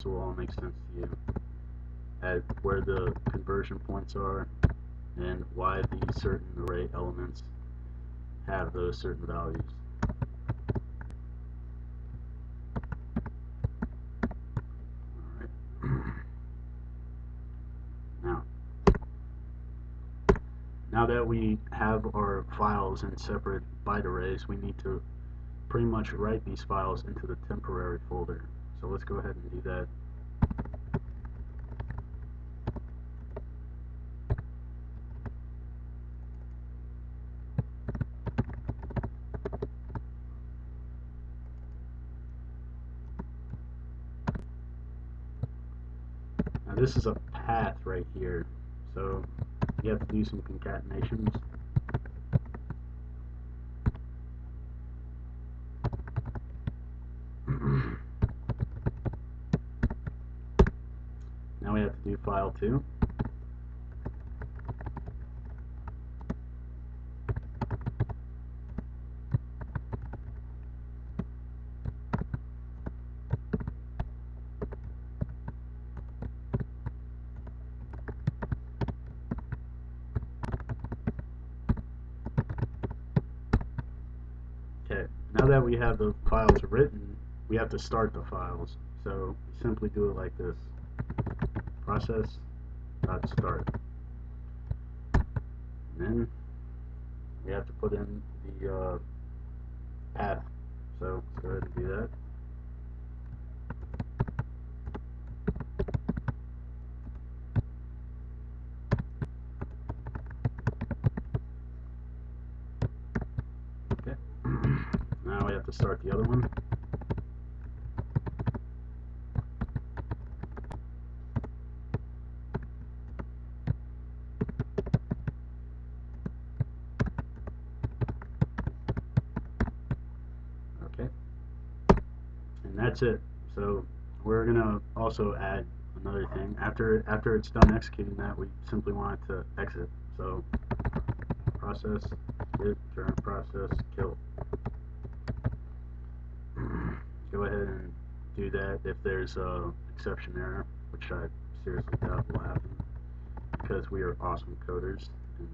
this will all make sense to you at where the conversion points are and why the certain array elements have those certain values. Alright. Now that we have our files in separate byte arrays, we need to pretty much write these files into the temporary folder. So let's go ahead and do that. Now this is a path right here, so you have to do some concatenations. Now we have to do file 2. Okay, now that we have the files written, we have to start the files. So we simply do it like this. Process.start. And then we have to put in the path. So let's go ahead and do that. Okay. Now we have to start the other one. Okay. And that's it. So we're gonna also add another thing. After it's done executing that, we simply want it to exit. So process get current process kill. Go ahead and do that if there's a exception error, which I seriously doubt will happen because we are awesome coders and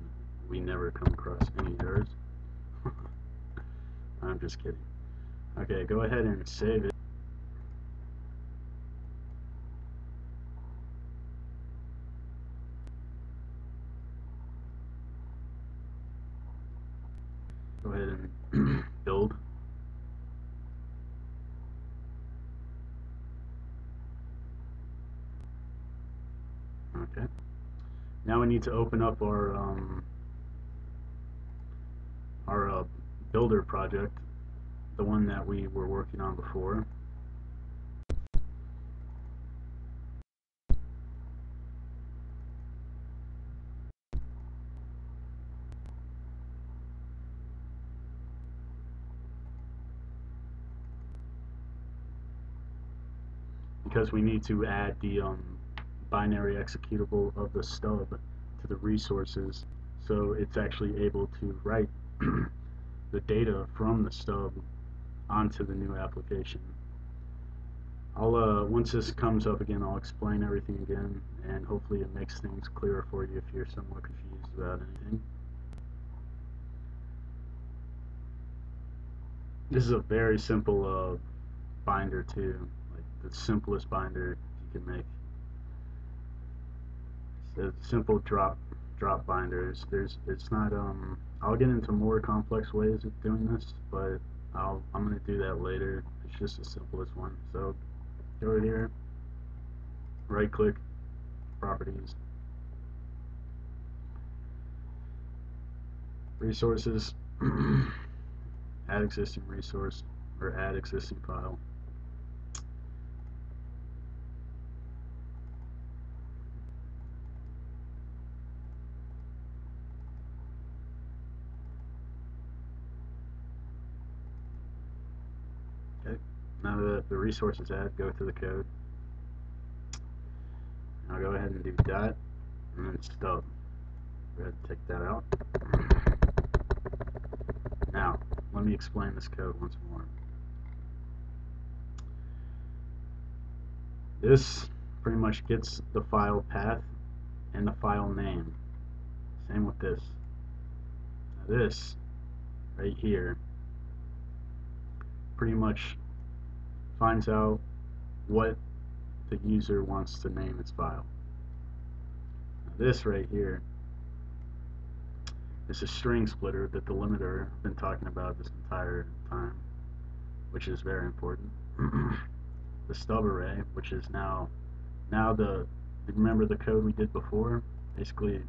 we never come across any errors. I'm just kidding. Okay, go ahead and save it. Go ahead and build. Okay. Now we need to open up our builder project, the one that we were working on before. Because we need to add the binary executable of the stub to the resources, so it's actually able to write the data from the stub onto the new application. I'll once this comes up again, I'll explain everything again, and hopefully it makes things clearer for you if you're somewhat confused about anything. This is a very simple binder too, like the simplest binder you can make. It's simple drop binders. It's not I'll get into more complex ways of doing this, but I'm gonna do that later. It's just the simplest one. So go over here, right click, properties, resources, add existing resource or add existing file. Okay, now that the resource is added, go to the code. Now go ahead and do dot and then stub. Go ahead and take that out. Now, let me explain this code once more. This pretty much gets the file path and the file name. Same with this. Now this right here pretty much finds out what the user wants to name its file. Now this right here is a string splitter, the delimiter I've been talking about this entire time, which is very important. The stub array, which is now remember the code we did before? Basically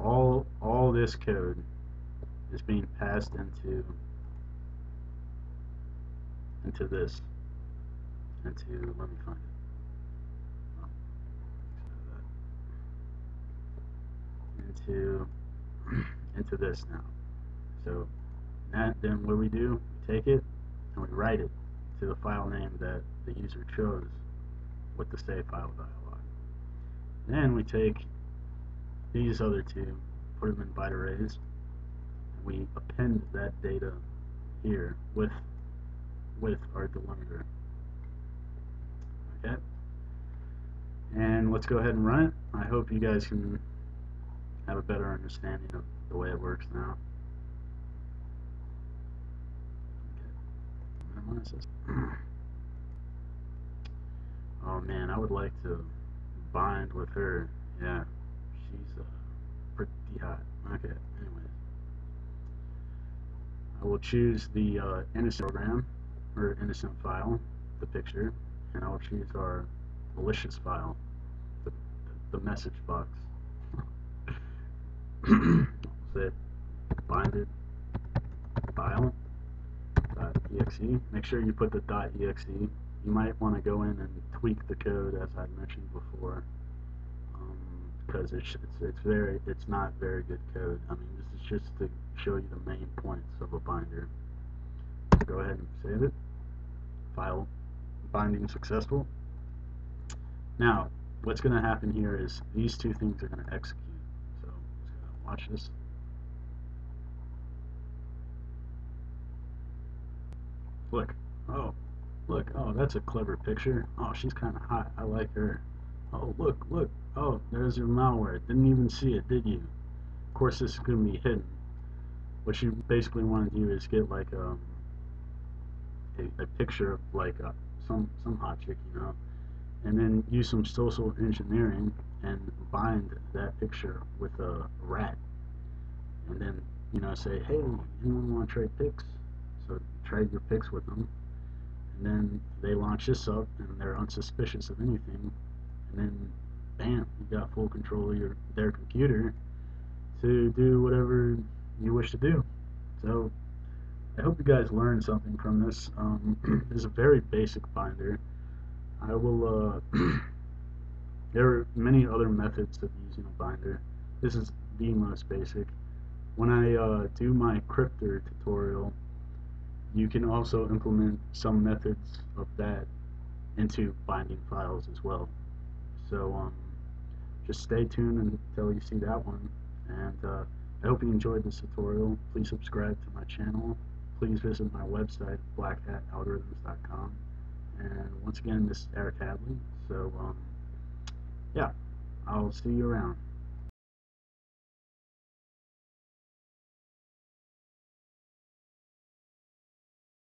all this code is being passed into this, let me find it, into this now. So then what we do, we take it and we write it to the file name that the user chose with the save file dialog. Then we take these other two, put them in byte arrays, and we append that data here with our delimiter. Okay? And let's go ahead and run it. I hope you guys can have a better understanding of the way it works now. Okay. Minimize this. Oh man, I would like to bind with her. Yeah, she's pretty hot. Okay, anyways. I will choose the innocent program, or innocent file, the picture, and I'll choose our malicious file, the message box. Say binded file .exe. Make sure you put the .exe. You might want to go in and tweak the code, as I mentioned before, because it's not very good code. I mean, this is just to show you the main points of a binder. So go ahead and save it. File binding successful. Now, what's going to happen here is these two things are going to execute. So let's go watch this. Look. Oh, look. Oh, that's a clever picture. Oh, she's kind of hot. I like her. Oh, look. Oh, there's your malware. Didn't even see it, did you? Of course, this is going to be hidden. What you basically want to do is get like a picture of like some hot chick, you know, and then use some social engineering and bind that picture with a rat, and then, you know, say, hey, anyone want to trade pics? So trade your pics with them, and then they launch this up and they're unsuspicious of anything, and then bam, you got full control of their computer to do whatever you wish to do. So I hope you guys learned something from this. This is a very basic binder. I will there are many other methods of using a binder. This is the most basic. When I do my Cryptor tutorial, you can also implement some methods of that into binding files as well. So just stay tuned until you see that one. And I hope you enjoyed this tutorial. Please subscribe to my channel. Please visit my website, blackhatalgorithms.com. And once again, this is Eric Hadley. So yeah, I'll see you around.